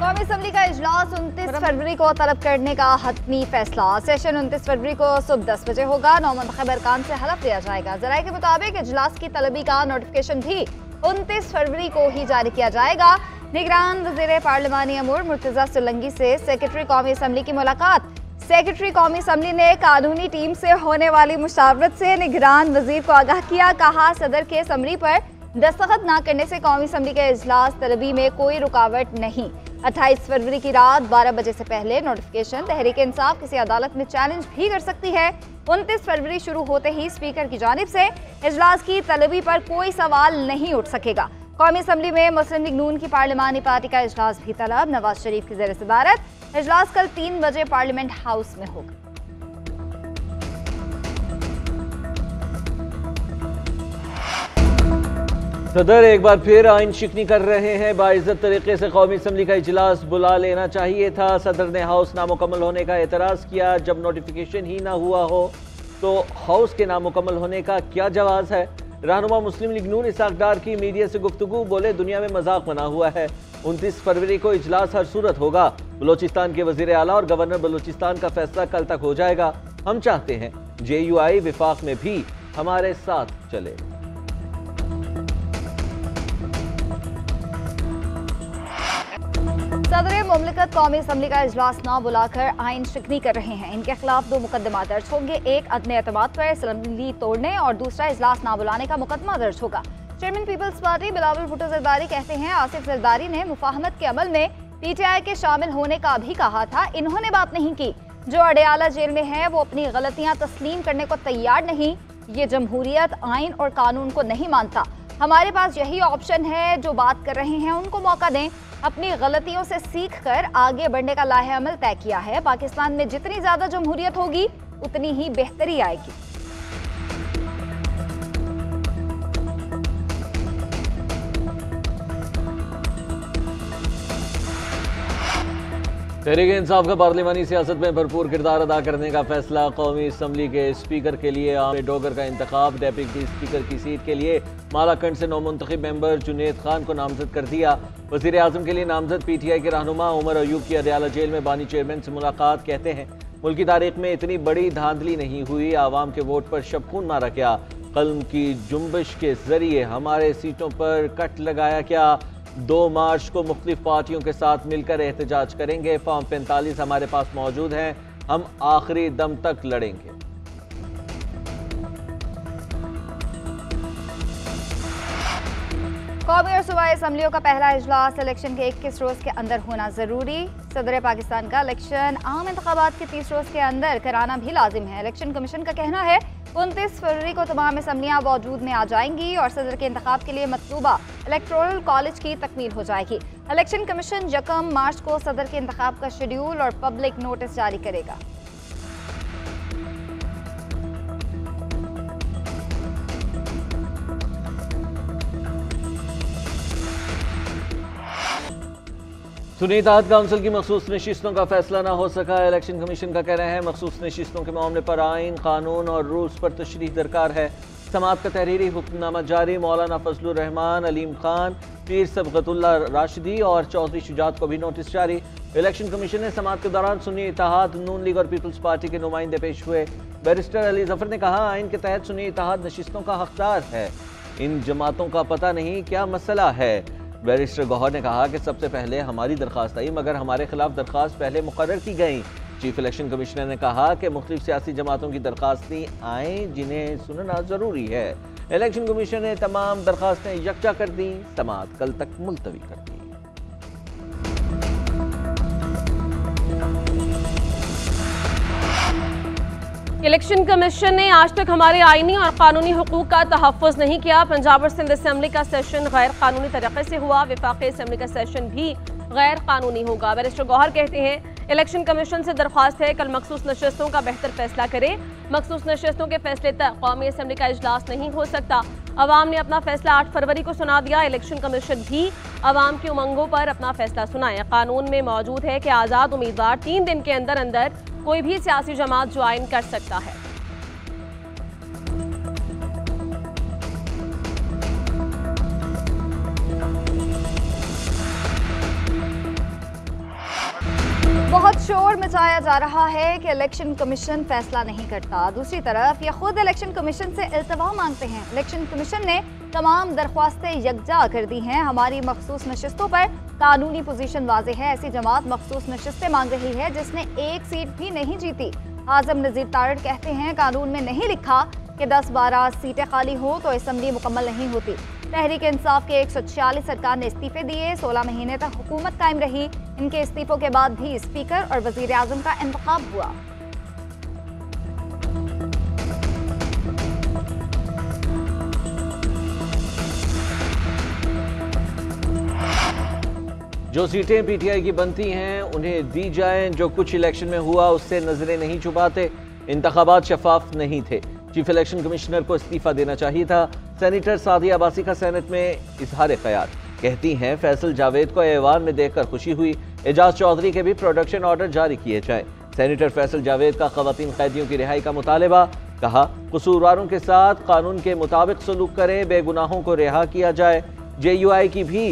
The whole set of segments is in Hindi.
कौमी असम्बली का इजलास 29 फरवरी को तलब करने का हतमी फैसला। सेशन 29 फरवरी को सुबह 10 बजे होगा। नौमंतखब अरकान से हलफ लिया जाएगा। जराये के मुताबिक इजलास की तलबी का नोटिफिकेशन भी 29 फरवरी को ही जारी किया जाएगा। निगरान वज़ीर पार्लिमानी अमूर मुर्तज़ा सोलंकी से सेक्रेटरी कौमी असम्बली की मुलाकात। सेक्रेटरी कौमी असम्बली ने कानूनी टीम से होने वाली मुशावरत से निगरान वज़ीर को आगाह किया। कहा, सदर के समरी पर दस्तखत न करने से कौमी असम्बली के इजलास तलबी में कोई रुकावट नहीं। 28 फरवरी की रात 12 बजे से पहले नोटिफिकेशन तहरीक इंसाफ किसी अदालत में चैलेंज भी कर सकती है। 29 फरवरी शुरू होते ही स्पीकर की जानिब से इजलास की तलबी पर कोई सवाल नहीं उठ सकेगा। कौमी असम्बली में मुस्लिम लीग नून की पार्लिमानी पार्टी का इजलास भी तलब। नवाज शरीफ की ज़ेर सदारत इजलास कल 3 बजे पार्लियामेंट हाउस में होगा। सदर एक बार फिर आइन शिकनी कर रहे हैं। बाइज्जत तरीके से कौमी असम्बली का इजलास बुला लेना चाहिए था। सदर ने हाउस नामुकम्मल होने का एतराज़ किया। जब नोटिफिकेशन ही ना हुआ हो तो हाउस के नामुकम्मल होने का क्या जवाज़ है। रहनुमा मुस्लिम लीग नून इसहाक डार की मीडिया से गुफ्तगू, बोले दुनिया में मजाक बना हुआ है। 29 फरवरी को इजलास हर सूरत होगा। बलोचिस्तान के वजीर आला और गवर्नर बलोचिस्तान का फैसला कल तक हो जाएगा। हम चाहते हैं JUI विफाक में भी हमारे साथ चले। सदर मुमलिकत कौमी असम्बली का इजलास न बुलाकर आइन शिकनी कर रहे हैं। इनके खिलाफ 2 मुकदमा दर्ज होंगे। एक अदम एतमाद पर असम्बली तोड़ने और दूसरा इजलास न बुलाने का मुकदमा दर्ज होगा। Chairman Peoples Party Bilawal Bhutto Zardari कहते हैं, आसिफ जरदारी ने मुफाहमत के अमल में PTI के शामिल होने का भी कहा था। इन्होंने बात नहीं की। जो अडयाला जेल में है वो अपनी गलतियां तस्लीम करने को तैयार नहीं। ये जमहूरियत, आइन और कानून को नहीं मानता। हमारे पास यही ऑप्शन है। जो बात कर रहे हैं उनको मौका दें। अपनी गलतियों से सीख कर आगे बढ़ने का लाहे अमल तय किया है। पाकिस्तान में जितनी ज्यादा जमहूरियत होगी उतनी ही बेहतरी आएगी। तहरीक इंसाफ का पार्लिमानी सियासत में भरपूर किरदार अदा करने का फैसला। कौमी असम्बली के स्पीकर के लिए आमिर डोगर का इंतखाब। डेप्यूटी स्पीकर की सीट के लिए मालाकंड से नौमुंतखब मेंबर जुनेद खान को नामजद कर दिया। वज़ीर आज़म के लिए नामजद PTI के रहनुमा उमर अयूब की अडयाला जेल में बानी चेयरमैन से मुलाकात। कहते हैं, मुल्क की तारीख में इतनी बड़ी धांधली नहीं हुई। आवाम के वोट पर शबखून मारा क्या। कलम की जुम्बिश के जरिए हमारे सीटों पर कट लगाया क्या। 2 मार्च को मुख्तलिफ पार्टियों के साथ मिलकर एहतजाज करेंगे। फॉर्म 45 हमारे पास मौजूद हैं। हम आखिरी दम तक लड़ेंगे। कौमी और सूबाई असम्बलियों का पहला इजलास इलेक्शन के 21 रोज के अंदर होना जरूरी। सदर पाकिस्तान का इलेक्शन आम इंतखाबात के 30 रोज के अंदर कराना भी लाजिम है। इलेक्शन कमीशन का कहना है 29 फरवरी को तमाम असम्बलियां वजूद में आ जाएंगी और सदर के इंतखाब के लिए मतलूबा इलेक्टोरल कॉलेज की तकमील हो जाएगी। इलेक्शन कमीशन 1 मार्च को सदर के इंतखाब का शेड्यूल और पब्लिक नोटिस जारी करेगा। सुन्नी इत्तेहाद काउंसिल की मखसूस नशिस्तों का फैसला ना हो सका। इलेक्शन कमीशन का कहना है मखसूस नशिस्तों के मामले पर आइन, कानून और रूल्स पर तशरीह दरकार है। समाअत का तहरीरी हुक्मनामा जारी। मौलाना फजलुर रहमान, अलीम खान, पीर सबगतुल्लाह राशिदी और चौधरी शुजात को भी नोटिस जारी। इलेक्शन कमीशन ने समाअत के दौरान सुन्नी इत्तेहाद, नून लीग और पीपल्स पार्टी के नुमाइंदे पेश हुए। बैरिस्टर अली जफर ने कहा, आइन के तहत सुन्नी इत्तेहाद नशिस्तों का हकदार है। इन जमातों का पता नहीं क्या मसला है। बैरिस्टर गौहर ने कहा कि सबसे पहले हमारी दरख्वास्त आई मगर हमारे खिलाफ दरख्वास्त पहले मुकर्रर की गई। चीफ इलेक्शन कमिश्नर ने कहा कि मुख्तलिफ सियासी जमातों की दरख्वास्तें आएँ जिन्हें सुनना ज़रूरी है। इलेक्शन कमीशन ने तमाम दरख्वास्तें यकजा कर दी। समाअत कल तक मुलतवी कर दी। इलेक्शन कमीशन ने आज तक हमारे आईनी और कानूनी हुकूक का तहफ़्फ़ुज़ नहीं किया। पंजाब और सिंध असम्बली का सेशन गैर कानूनी तरीके से हुआ। वफाकी असम्बली का सेशन भी गैर कानूनी होगा। बैरिस्टर गौहर कहते हैं, इलेक्शन कमीशन से दरख्वास्त है कल मखसूस नशिस्तों का बेहतर फैसला करे। मखसूस नशिस्तों के फैसले तक कौमी असम्बली का इजलास नहीं हो सकता। अवाम ने अपना फैसला 8 फरवरी को सुना दिया। इलेक्शन कमीशन भी अवाम की उमंगों पर अपना फैसला सुनाए। कानून में मौजूद है कि आज़ाद उम्मीदवार 3 दिन के अंदर अंदर कोई भी सियासी जमात ज्वाइन कर सकता है। शोर मचाया जा रहा है कि इलेक्शन कमीशन फैसला नहीं करता। दूसरी तरफ ये खुद इलेक्शन कमीशन से इल्तवा मांगते हैं। इलेक्शन कमीशन ने तमाम दरख्वास्तें यकजा कर दी हैं। हमारी मखसूस नशिस्तों पर कानूनी पोजीशन वाज़ेह है। ऐसी जमात मखसूस नशिस्तें मांग रही है जिसने एक सीट भी नहीं जीती। आजम नज़ीर तारड़ कहते हैं कानून में नहीं लिखा कि 10-12 सीटें खाली हों तो असम्बली मुकम्मल नहीं होती। तहरीक इंसाफ के 146 अरकान ने इस्तीफे दिए। 16 महीने तक हुकूमत कायम रही। इनके इस्तीफों के बाद भी स्पीकर और वजीर आजम का इंतखाब हुआ। जो सीटें पीटीआई की बनती हैं उन्हें दी जाएं। जो कुछ इलेक्शन में हुआ उससे नजरें नहीं छुपाते। इंतखाबात शफाफ नहीं थे। चीफ इलेक्शन कमिश्नर को इस्तीफा देना चाहिए था। सेनेटर सादिया अब्बासी का सेनेट में इजहार ख्याल। कहती हैं फैसल जावेद को ऐवान में देखकर खुशी हुई। एजाज चौधरी के भी प्रोडक्शन ऑर्डर जारी किए जाएं। सेनेटर फैसल जावेद का खवातीन कैदियों की रिहाई का मुतालबा। कहा कसूरवारों के साथ कानून के मुताबिक सलूक करें, बेगुनाहों को रिहा किया जाए। JUI की भी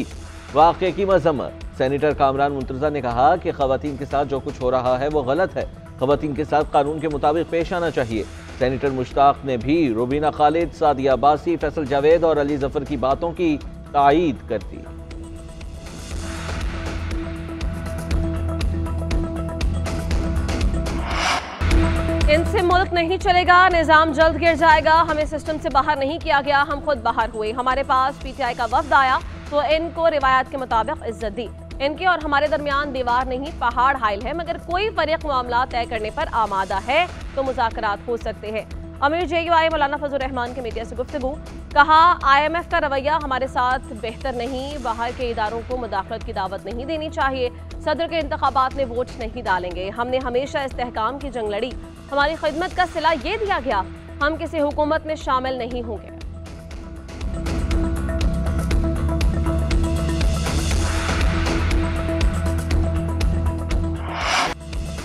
वाक़े की मजम्मत। सेनेटर कामरान मुंतज़ा ने कहा कि खवातीन के साथ जो कुछ हो रहा है वो गलत है। खवातीन के साथ कानून के मुताबिक पेश आना चाहिए। सेनेटर मुश्ताक ने भी रुबीना खालिद, सादिया अब्बासी, फैसल जावेद और अली जफर की बातों की तायीद कर दी। इनसे मुल्क नहीं चलेगा, निजाम जल्द गिर जाएगा। हमें सिस्टम से बाहर नहीं किया गया, हम खुद बाहर हुए। हमारे पास PTI का वफ्द आया तो इनको रिवायत के मुताबिक इज्जत दी। इनके और हमारे दरमियान दीवार नहीं पहाड़ हाइल है, मगर कोई फरीक मामला तय करने पर आमादा है तो मुज़ाकरात हो सकते हैं। अमीर JUI मौलाना फजल रहमान के मीडिया से गुफ्तगू। कहा IMF का रवैया हमारे साथ बेहतर नहीं। बाहर के इदारों को मुदाखलत की दावत नहीं देनी चाहिए। सदर के इंतखाबात में वोट नहीं डालेंगे। हमने हमेशा इस्तेहकाम की जंग लड़ी। हमारी खिदमत का सिला ये दिया गया, हम किसी हुकूमत में शामिल नहीं होंगे।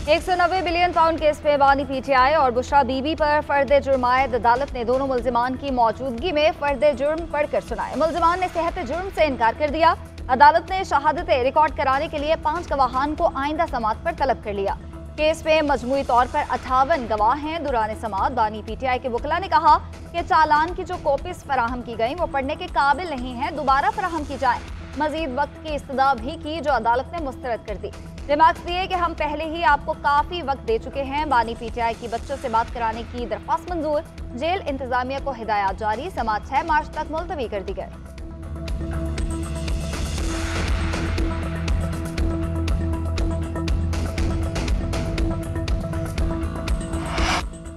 190 बिलियन पाउंड केस पे बानी PTI और बुशरा बीबी पर फर्द जुर्मायद। अदालत ने दोनों मुल्जिमान की मौजूदगी में फर्द जुर्म पढ़कर सुनाए। मुल्जिमान ने सेहत जुर्म से इनकार कर दिया। अदालत ने शहादतें रिकॉर्ड कराने के लिए 5 गवाहान को आइंदा समात पर तलब कर लिया। केस में मजमूई तौर पर 58 गवाह हैं। दौरान समात बानी PTI के वकला ने कहा कि चालान की जो कॉपीज फराहम की गई वो पढ़ने के काबिल नहीं है, दोबारा फराहम की जाए। मजीद वक्त की इस्तदा भी की जो अदालत ने मुस्तरद कर दी। रिमार्क्स दिए कि हम पहले ही आपको काफ़ी वक्त दे चुके हैं। बानी PTI की बच्चों से बात कराने की दरख्वास्त मंजूर। जेल इंतजामिया को हिदायत जारी। समात 6 मार्च तक मुलतवी कर दी गई।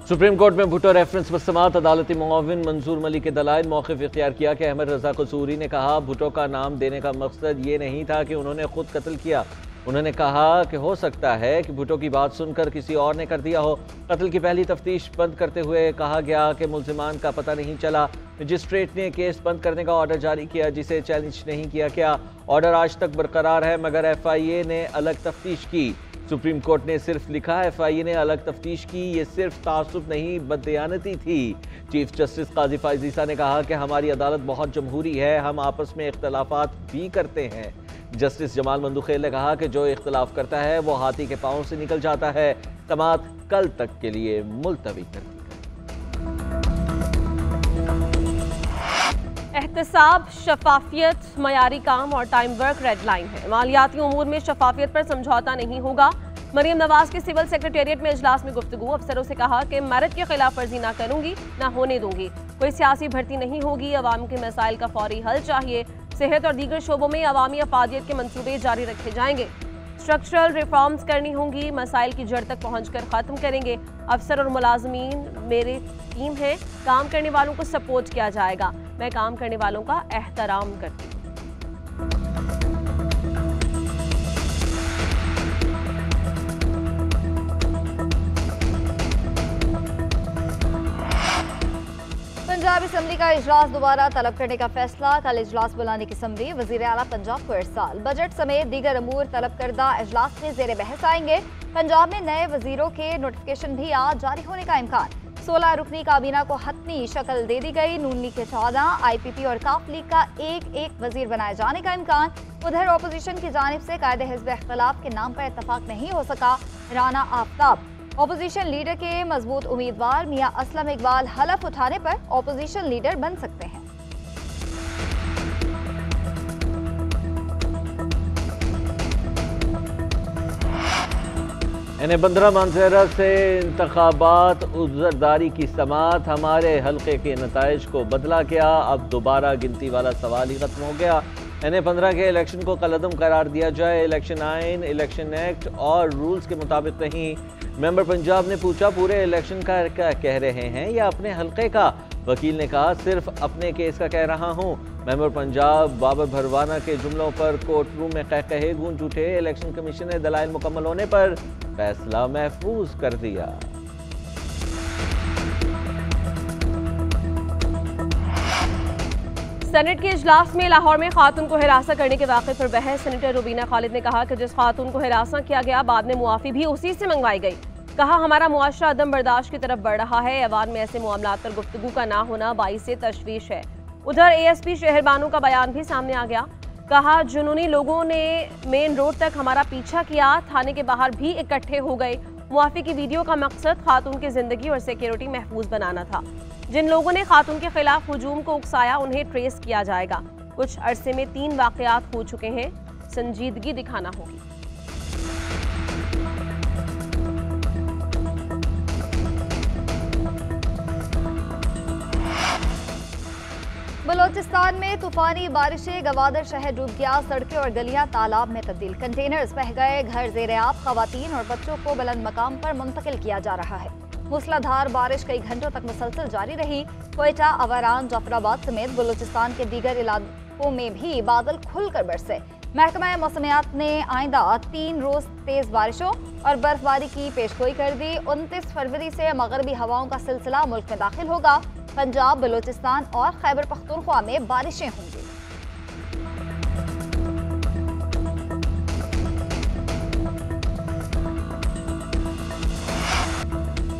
सुप्रीम कोर्ट में भुट्टो रेफरेंस पर समात। अदालती मुआविन मंजूर मलिक के दलाइल मौक़िफ़ इख्तियार किया कि अहमद रज़ा कसूरी ने कहा भुट्टो का नाम देने का मकसद ये नहीं था कि उन्होंने खुद कत्ल किया। उन्होंने कहा कि हो सकता है कि भुट्टो की बात सुनकर किसी और ने कर दिया हो। कत्ल की पहली तफ्तीश बंद करते हुए कहा गया कि मुल्जिमान का पता नहीं चला। मजिस्ट्रेट ने केस बंद करने का ऑर्डर जारी किया जिसे चैलेंज नहीं किया गया। ऑर्डर आज तक बरकरार है मगर FIA ने अलग तफ्तीश की। सुप्रीम कोर्ट ने सिर्फ लिखा FIA ने अलग तफ्तीश की, ये सिर्फ तासुब नहीं बददियानती थी। चीफ जस्टिस काजी फाइज ईसा ने कहा कि हमारी अदालत बहुत जमहूरी है, हम आपस में इख्तलाफात भी करते हैं। जस्टिस जमाल मंदुखेल ने कहा कि जो इख्तलाफ करता है वो हाथी के पाँव से निकल जाता है। समात कल तक के लिए मुलतवी कर दी गई। एहतसाब, शफाफियत, मयारी काम और टाइम वर्क रेड लाइन है। मालियाती उमूर में शफाफियत पर समझौता नहीं होगा। मरीम नवाज के सिविल सेक्रेटेरिएट में इजलास में गुफ्तगू। अफसरों से कहा कि मेरिट की खिलाफ वर्जी ना करूंगी ना होने दूंगी। कोई सियासी भर्ती नहीं होगी। अवाम के मसाइल का फौरी हल चाहिए। सेहत और दीगर शोबों में अवामी अफादियत के मंसूबे जारी रखे जाएंगे। स्ट्रक्चरल रिफॉर्म्स करनी होंगी। मसाइल की जड़ तक पहुंचकर ख़त्म करेंगे। अफसर और मुलाजमीन मेरी टीम है। काम करने वालों को सपोर्ट किया जाएगा। मैं काम करने वालों का एहतराम करती हूँ। पंजाब असम्बली का इजलास दोबारा तलब करने का फैसला। कल इजलास बुलाने की समरी वज़ीर आला पंजाब को इरसाल। बजट समेत दीगर अमूर तलब करदा इजलास में ज़ेर बहस आएंगे। पंजाब में नए वजीरों के नोटिफिकेशन भी आज जारी होने का इम्कान। 16 रुकनी काबीना को हतमी शक्ल दे दी गई। नून लीग के 14, IPP और काफ लीग का एक वजीर बनाए जाने का इम्कान। उधर अपोजिशन की जानिब से कायदे हिज़्ब इख्तिलाफ के नाम पर इत्तफाक नहीं हो सका। राना आफ्ताब ऑपोजिशन लीडर के मजबूत उम्मीदवार मियां असलम इकबाल हलफ उठाने पर ऑपोजिशन लीडर बन सकते हैं। इन्हें 15 मानसेरा से इंतखाबात उज़रदारी की समात, हमारे हल्के के नताइज को बदला क्या, अब दोबारा गिनती वाला सवाल ही खत्म हो गया। इन्हें 15 के इलेक्शन को कलअदम करार दिया जाए, इलेक्शन आइन, इलेक्शन एक्ट और रूल्स के मुताबिक नहीं। मेंबर पंजाब ने पूछा पूरे इलेक्शन का क्या कह रहे हैं या अपने हल्के का? वकील ने कहा सिर्फ अपने केस का कह रहा हूँ। मेंबर पंजाब बाबर भरवाना के जुमलों पर कोर्ट रूम में कहे गूंज उठे, इलेक्शन कमीशन ने दलाइल मुकम्मल होने पर फैसला महफूज कर दिया। सेनेट के इजलास में लाहौर में खातून को हिरासा करने के वाक़े पर बहस। सेनेटर रुबीना खालिद ने कहा कि जिस खातून को हिरासा किया गया बाद में मुआफ़ी भी उसी से मंगवाई गई। कहा हमारा मुआशरा अदम बर्दाश्त की तरफ बढ़ रहा है, अवान में ऐसे मामलात पर गुफ्तगू का ना होना बाइस तशवीश है। उधर ASP शहर बानो का बयान भी सामने आ गया। कहा जुनूनी लोगों ने मेन रोड तक हमारा पीछा किया, थाने के बाहर भी इकट्ठे हो गए। मुआफ़ी की वीडियो का मकसद खातून की जिंदगी और सिक्योरिटी महफूज बनाना था। जिन लोगों ने खातून के खिलाफ हुजूम को उकसाया उन्हें ट्रेस किया जाएगा। कुछ अरसे में 3 वाक़यात हो चुके हैं, संजीदगी दिखाना होगी। बलोचिस्तान में तूफानी बारिशें, गवादर शहर डूब गया, सड़कें और गलियां तालाब में तब्दील, कंटेनर्स बह गए, घर ज़ेर-ए-आब, खवातीन और बच्चों को बुलंद मकाम पर मुंतकिल किया जा रहा है। मूसलाधार बारिश कई घंटों तक मुसलसल जारी रही। क्वेटा, अवारान, जाफराबाद समेत बलूचिस्तान के दीगर इलाकों में भी बादल खुलकर बरसे। महकमा मौसमियात ने आइंदा 3 रोज तेज बारिशों और बर्फबारी की पेशगोई कर दी। 29 फरवरी से मगरबी हवाओं का सिलसिला मुल्क में दाखिल होगा। पंजाब, बलूचिस्तान और खैबर पख्तूनख्वा में बारिशें होंगी।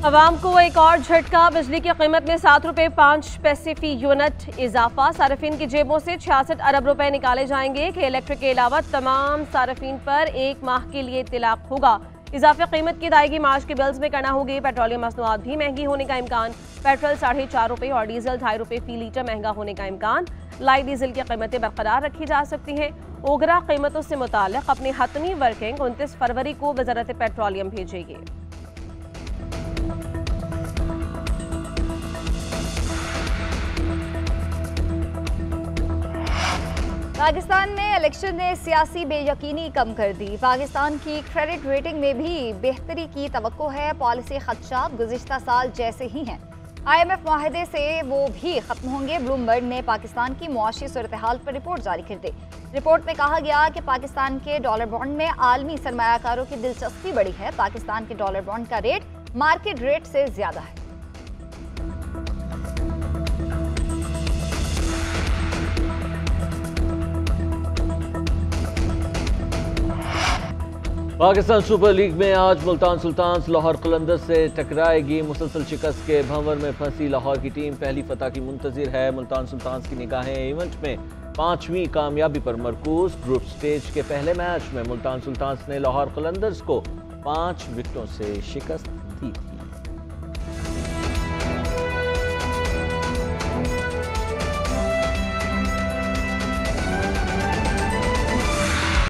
अवाम को एक और झटका, बिजली की कीमत में 7 रुपये 5 पैसे फी यूनिट इजाफा। सार्फिन की जेबों से 66 अरब रुपए निकाले जाएंगे कि इलेक्ट्रिक के अलावा तमाम सार्फिन पर 1 माह के लिए इतलाक होगा। इजाफे कीमत की अदायगी मार्च के बिल्स में करना होगी। पेट्रोलियम मसनूआत भी महंगी होने का इम्कान। पेट्रोल 4.5 रुपये और डीजल 2.5 रुपये फी लीटर महंगा होने का इम्कान। लाइट डीजल की कीमतें बरकरार रखी जा सकती हैं। ओगरा कीमतों से मुताल्लिक अपनी हतमी वर्किंग 29 फरवरी को वजारत पेट्रोलियम भेजेगी। पाकिस्तान में इलेक्शन ने सियासी बेयकीनी कम कर दी। पाकिस्तान की क्रेडिट रेटिंग में भी बेहतरी की तवक्को है। पॉलिसी खदशात गुज़िश्ता साल जैसे ही हैं। IMF मुआहदे से वो भी खत्म होंगे। ब्लूमबर्ग ने पाकिस्तान की मुआशी सूरत-ए-हाल पर रिपोर्ट जारी कर दी। रिपोर्ट में कहा गया कि पाकिस्तान के डॉलर बॉन्ड में आलमी सरमायाकारों की दिलचस्पी बढ़ी है। पाकिस्तान के डॉलर बॉन्ड का रेट मार्केट रेट से ज्यादा है। पाकिस्तान सुपर लीग में आज मुल्तान सुल्तान्स लाहौर कलंदर्स से टकराएगी। मुसलसल शिकस्त के भंवर में फंसी लाहौर की टीम पहली फतह की मुंतजिर है। मुल्तान सुल्तान्स की निगाहें इवेंट में 5वीं कामयाबी पर मरकूज। ग्रुप स्टेज के पहले मैच में मुल्तान सुल्तान्स ने लाहौर कलंदर्स को 5 विकेटों से शिकस्त दी थी।